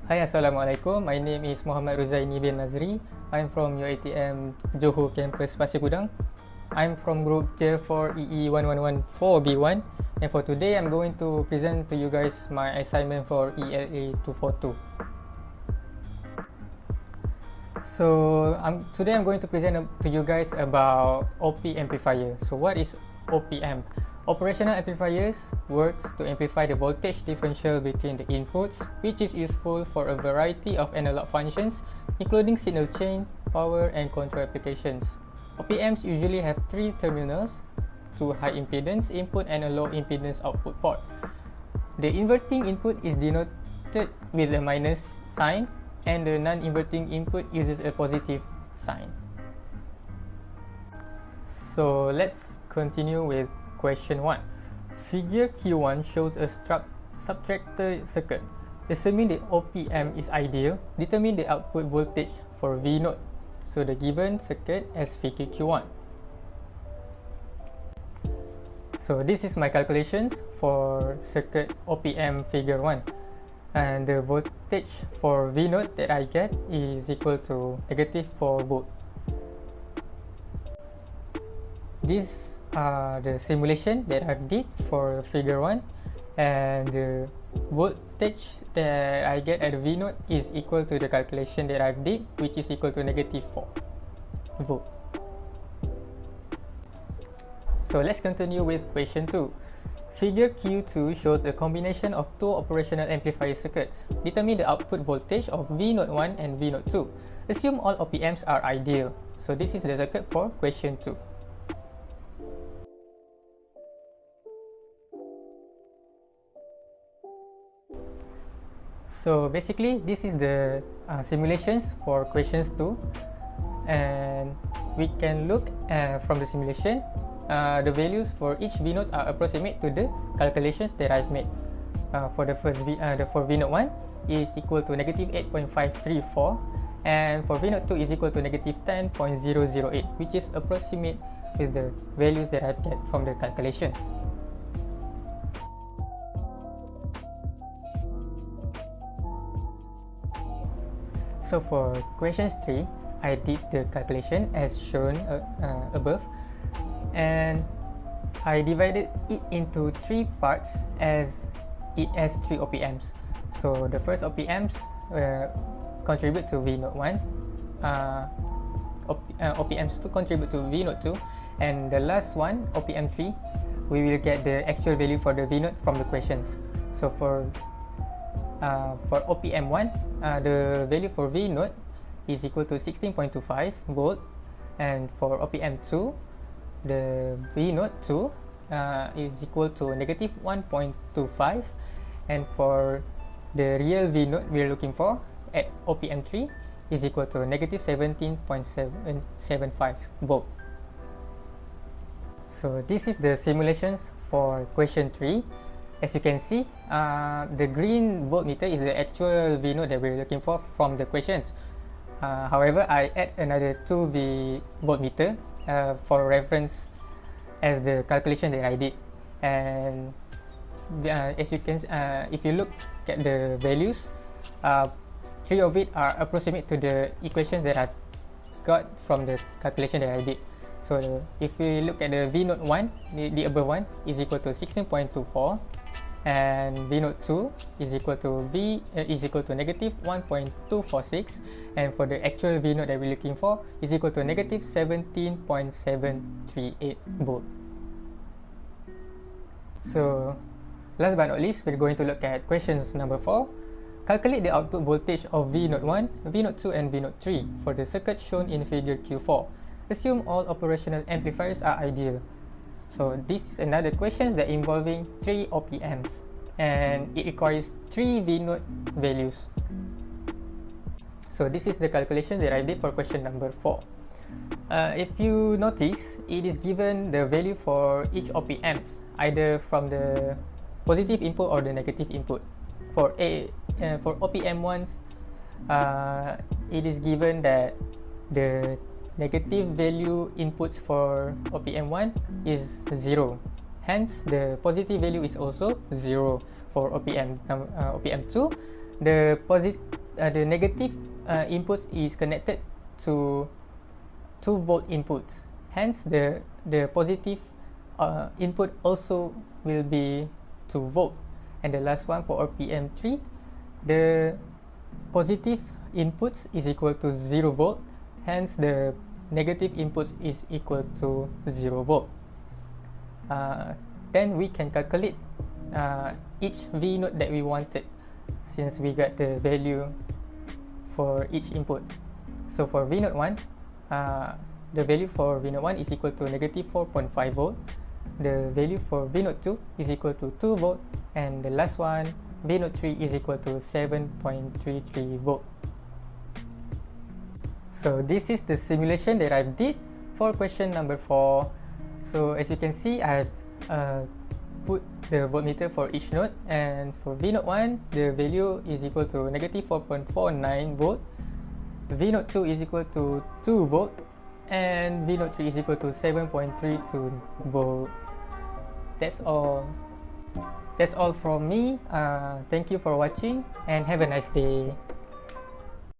Hi, Assalamualaikum. My name is Muhammad Ruzaini bin Mazri. I'm from UiTM Johor Campus Pasir Gudang. I'm from group Tier 4 EE1114B1, and for today I'm going to present to you guys my assignment for ELE242. Today I'm going to present to you guys about OP amplifier. So what is OP amp? Operational amplifiers works to amplify the voltage differential between the inputs, which is useful for a variety of analog functions, including signal chain, power, and control applications. OP amps usually have three terminals, two high impedance input and a low impedance output port. The inverting input is denoted with a minus sign, and the non-inverting input uses a positive sign. So let's continue with Question 1. Figure Q1 shows a subtractor circuit. Assuming the OP amp is ideal, determine the output voltage for V0. So the given circuit as figure Q1. So this is my calculations for circuit OP amp figure 1. And the voltage for V0 that I get is equal to negative 4 volt. This the simulation that I did for figure 1, and the voltage that I get at V0 is equal to the calculation that I did, which is equal to negative 4 volt. So let's continue with question 2. Figure Q2 shows a combination of two operational amplifier circuits. Determine the output voltage of V01 and V02. Assume all OP amps are ideal. So this is the circuit for question 2. So basically, this is the simulations for questions 2, and we can look from the simulation. The values for each V0s are approximate to the calculations that I've made. For the first for V01 is equal to negative 8.534, and for V02 is equal to negative 10.008, which is approximate with the values that I've get from the calculations. So for questions 3, I did the calculation as shown above, and I divided it into 3 parts as it has 3 OP amps. So the first OP amps contribute to V01, OP amps 2 contribute to V02, and the last one, OP amp 3, we will get the actual value for the V0 from the questions. So for OPM1, the value for V0 is equal to 16.25 volt, and for OPM2, the V02 is equal to negative 1.25, and for the real V0 we are looking for at OPM3 is equal to negative 17.775 volt. So this is the simulations for question 3. As you can see, the green voltmeter is the actual V0 that we're looking for from the questions. However, I add another 2V voltmeter for reference as the calculation that I did. And as you can, if you look at the values, 3 of it are approximate to the equation that I've got from the calculation that I did. So if we look at the V01, the above one is equal to 16.24. and V02 is equal to negative 1.246, and for the actual V0 that we're looking for is equal to negative 17.738 volt. So last but not least, we're going to look at questions number 4. Calculate the output voltage of V01, V02 and V03 for the circuit shown in figure Q4. Assume all operational amplifiers are ideal. So this is another question that involving 3 OP amps, and it requires 3 V0 values. So this is the calculation that I did for question number 4. If you notice, it is given the value for each OP amps, either from the positive input or the negative input. For OPM1s, it is given that the negative value inputs for OPM1 is 0. Hence, the positive value is also 0 for OPM2. The the negative inputs is connected to 2-volt inputs. Hence, the positive input also will be 2 volt. And the last one for RPM3, the positive inputs is equal to 0 volt. Hence, the negative inputs is equal to 0 volt. Then we can calculate each V node that we wanted, since we got the value for each input. So for V node 1, the value for V node 1 is equal to negative 4.5 volt. The value for V node 2 is equal to 2 volt. And the last one, V node 3 is equal to 7.33 volt. So this is the simulation that I did for question number 4. So as you can see, I've put the voltmeter for each node, and for V node 1, the value is equal to negative 4.49 volt. V node 2 is equal to 2 volt, and V node 3 is equal to 7.32 volt. That's all. That's all from me. Thank you for watching and have a nice day.